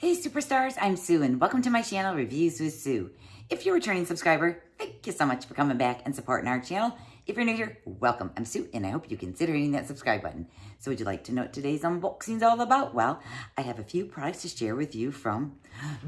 Hey superstars, I'm Sue and welcome to my channel, Reviews with Sue. If you're a returning subscriber, thank you so much for coming back and supporting our channel. If you're new here, welcome. I'm Sue and I hope you consider hitting that subscribe button. So would you like to know what today's unboxing is all about? Well, I have a few products to share with you from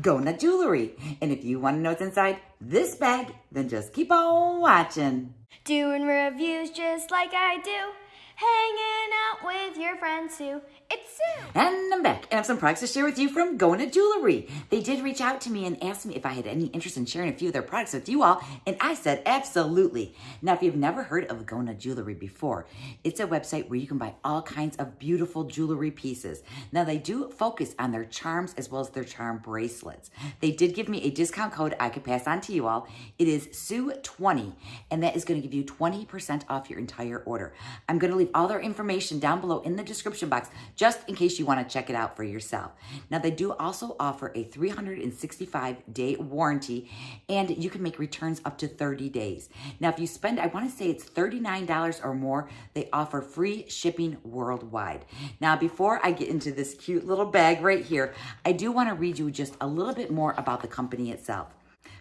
GONA Jewelry. And if you want to know what's inside this bag, then just keep on watching. Doing reviews just like I do. Hanging out with your friends Sue. It's Sue. And I'm back, and I have some products to share with you from GONA Jewelry. They did reach out to me and asked me if I had any interest in sharing a few of their products with you all, and I said absolutely. Now, if you've never heard of GONA Jewelry before, it's a website where you can buy all kinds of beautiful jewelry pieces. Now, they do focus on their charms as well as their charm bracelets. They did give me a discount code I could pass on to you all. It is SUE20, and that is going to give you 20% off your entire order. I'm going to leave all their information down below in the description box just in case you want to check it out for yourself. Now, they do also offer a 365-day warranty, and you can make returns up to 30 days. Now, if you spend, I want to say it's $39 or more, they offer free shipping worldwide. Now, before I get into this cute little bag right here, I do want to read you just a little bit more about the company itself.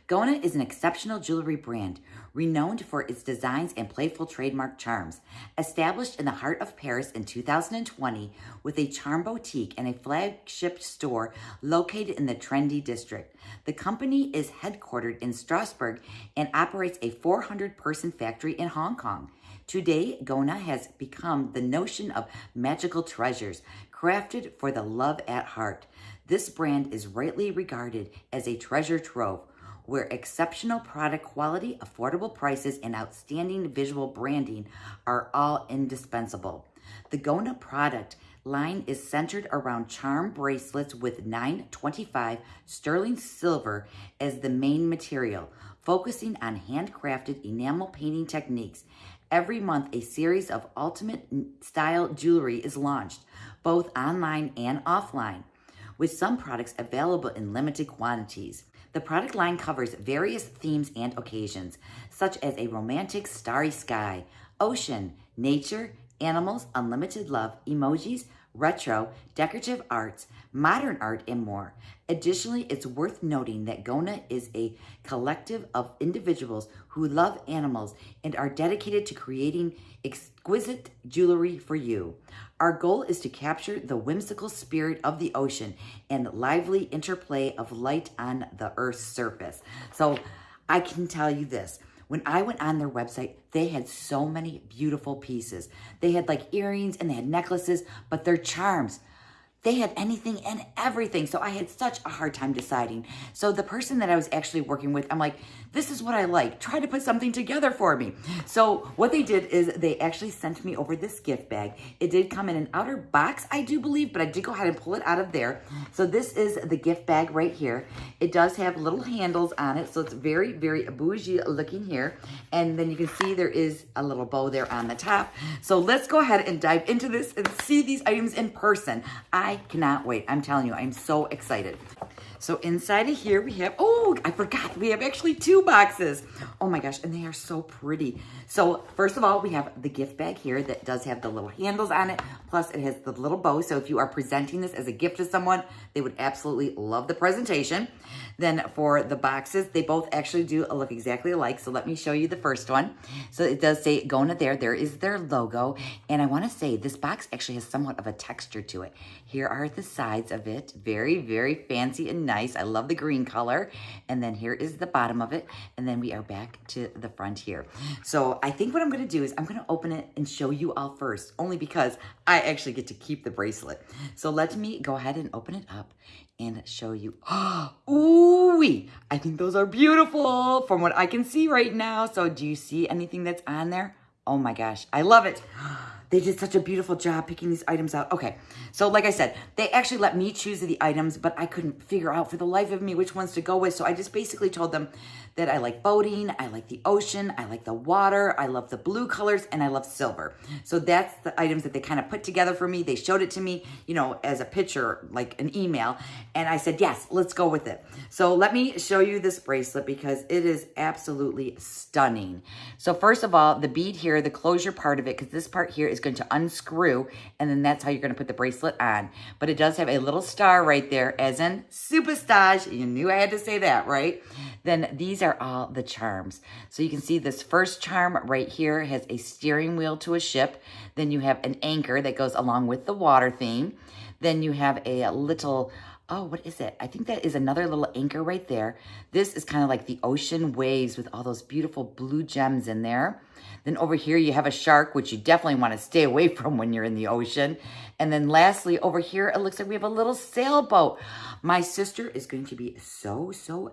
GONA is an exceptional jewelry brand, renowned for its designs and playful trademark charms. Established in the heart of Paris in 2020 with a charm boutique and a flagship store located in the trendy district, the company is headquartered in Strasbourg and operates a 400-person factory in Hong Kong. Today, GONA has become the notion of magical treasures, crafted for the love at heart. This brand is rightly regarded as a treasure trove, where exceptional product quality, affordable prices, and outstanding visual branding are all indispensable. The GONA product line is centered around charm bracelets with 925 sterling silver as the main material, focusing on handcrafted enamel painting techniques. Every month, a series of ultimate style jewelry is launched, both online and offline, with some products available in limited quantities. The product line covers various themes and occasions, such as a romantic starry sky, ocean, nature, animals, unlimited love, emojis, retro, decorative arts, modern art, and more. Additionally, it's worth noting that GONA is a collective of individuals who love animals and are dedicated to creating exquisite jewelry for you. Our goal is to capture the whimsical spirit of the ocean and lively interplay of light on the Earth's surface. So I can tell you this. When I went on their website, they had so many beautiful pieces. They had like earrings and they had necklaces, but their charms, they had anything and everything. So I had such a hard time deciding. So the person that I was actually working with, I'm like, this is what I like. Try to put something together for me. So what they did is they actually sent me over this gift bag. It did come in an outer box, I do believe, but I did go ahead and pull it out of there. So this is the gift bag right here. It does have little handles on it. So it's very, very bougie looking here. And then you can see there is a little bow there on the top. So let's go ahead and dive into this and see these items in person. I cannot wait. I'm telling you, I'm so excited. So inside of here we have, oh, I forgot, we have actually two boxes. Oh my gosh, and they are so pretty. So first of all, we have the gift bag here that does have the little handles on it. Plus it has the little bow. So if you are presenting this as a gift to someone, they would absolutely love the presentation. Then for the boxes, they both actually do look exactly alike. So let me show you the first one. So it does say GONA there. There is their logo. And I want to say this box actually has somewhat of a texture to it. Here are the sides of it. Very, very fancy and nice. I love the green color. And then here is the bottom of it. And then we are back to the front here. So I think what I'm going to do is I'm going to open it and show you all first, only because I actually get to keep the bracelet. So let me go ahead and open it up and show you. Ooh-wee! I think those are beautiful from what I can see right now. So do you see anything that's on there? Oh my gosh, I love it. They did such a beautiful job picking these items out. Okay, so like I said, they actually let me choose the items, but I couldn't figure out for the life of me which ones to go with. So I just basically told them that I like boating, I like the ocean, I like the water, I love the blue colors, and I love silver. So that's the items that they kind of put together for me. They showed it to me, you know, as a picture, like an email. And I said, yes, let's go with it. So let me show you this bracelet because it is absolutely stunning. So first of all, the bead here, the closure part of it, because this part here is going to unscrew, and then that's how you're going to put the bracelet on. But it does have a little star right there, as in superstar. You knew I had to say that, right? Then these are all the charms. So you can see this first charm right here has a steering wheel to a ship. Then you have an anchor that goes along with the water theme. Then you have a little, oh, what is it? I think that is another little anchor right there. This is kind of like the ocean waves with all those beautiful blue gems in there. Then over here you have a shark, which you definitely want to stay away from when you're in the ocean. And then lastly, over here, it looks like we have a little sailboat. My sister is going to be so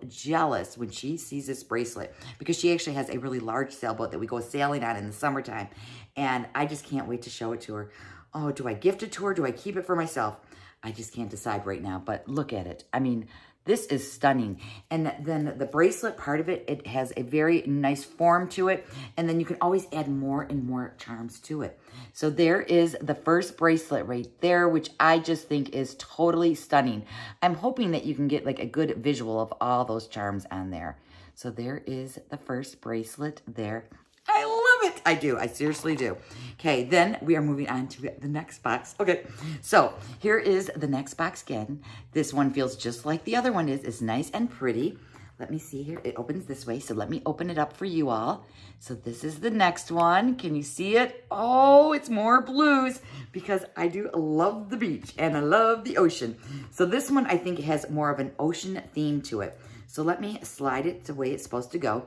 jealous when she sees this bracelet, because she actually has a really large sailboat that we go sailing on in the summertime. And I just can't wait to show it to her. Oh, do I gift it to her? Do I keep it for myself? I just can't decide right now, but look at it. I mean, this is stunning. And then the bracelet part of it, it has a very nice form to it. And then you can always add more and more charms to it. So there is the first bracelet right there, which I just think is totally stunning. I'm hoping that you can get like a good visual of all those charms on there. So there is the first bracelet there. I love it. I do. I seriously do. Okay, then we are moving on to the next box. Okay, so here is the next box again. This one feels just like the other one is. It's nice and pretty. Let me see here. It opens this way, so let me open it up for you all. So this is the next one. Can you see it? Oh, it's more blues, because I do love the beach and I love the ocean. So this one I think has more of an ocean theme to it. So let me slide it the way it's supposed to go.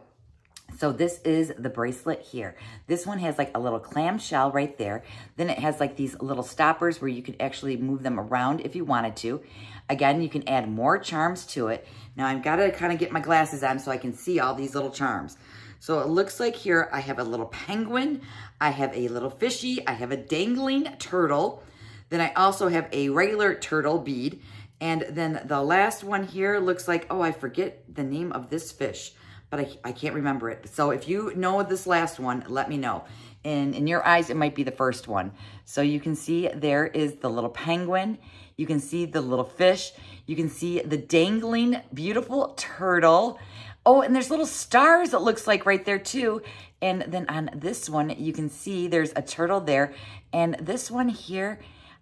So this is the bracelet here. This one has like a little clamshell right there. Then it has like these little stoppers where you could actually move them around if you wanted to. Again, you can add more charms to it. Now I've got to kind of get my glasses on so I can see all these little charms. So it looks like here I have a little penguin, I have a little fishy, I have a dangling turtle. Then I also have a regular turtle bead. And then the last one here looks like, oh, I forget the name of this fish, but I can't remember it. So if you know this last one, let me know. And in your eyes, it might be the first one. So you can see there is the little penguin. You can see the little fish. You can see the dangling, beautiful turtle. Oh, and there's little stars, it looks like, right there too. And then on this one, you can see there's a turtle there. And this one here,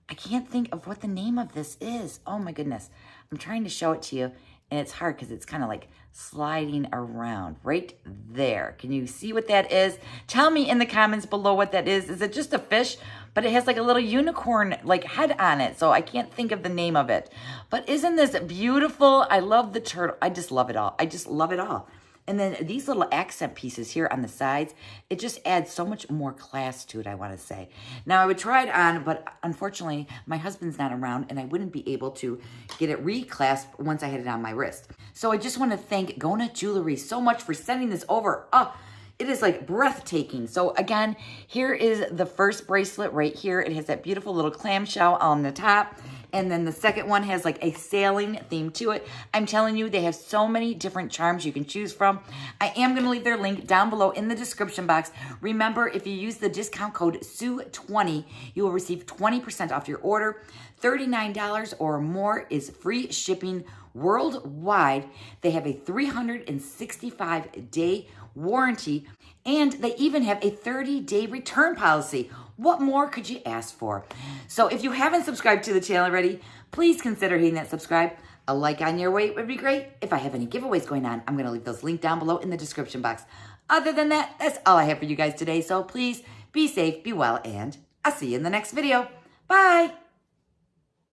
I can't think of what the name of this is. Oh my goodness. I'm trying to show it to you. And it's hard because it's kind of like sliding around right there. Can you see what that is? Tell me in the comments below what that is. Is it just a fish? But it has like a little unicorn like head on it. So I can't think of the name of it. But isn't this beautiful? I love the turtle. I just love it all. I just love it all. And then these little accent pieces here on the sides, it just adds so much more class to it, I want to say. Now, I would try it on, but unfortunately, my husband's not around, and I wouldn't be able to get it reclasped once I had it on my wrist. So I just want to thank GONA Jewelry so much for sending this over. Oh, it is like breathtaking. So again, here is the first bracelet right here. It has that beautiful little clamshell on the top. And then the second one has like a sailing theme to it. I'm telling you, they have so many different charms you can choose from. I am going to leave their link down below in the description box. Remember, if you use the discount code SUE20, you will receive 20% off your order. $39 or more is free shipping worldwide. They have a 365-day warranty, and they even have a 30-day return policy. What more could you ask for? So if you haven't subscribed to the channel already, please consider hitting that subscribe. A like on your way would be great. If I have any giveaways going on, I'm going to leave those linked down below in the description box. Other than that, that's all I have for you guys today. So please be safe, be well, and I'll see you in the next video. Bye.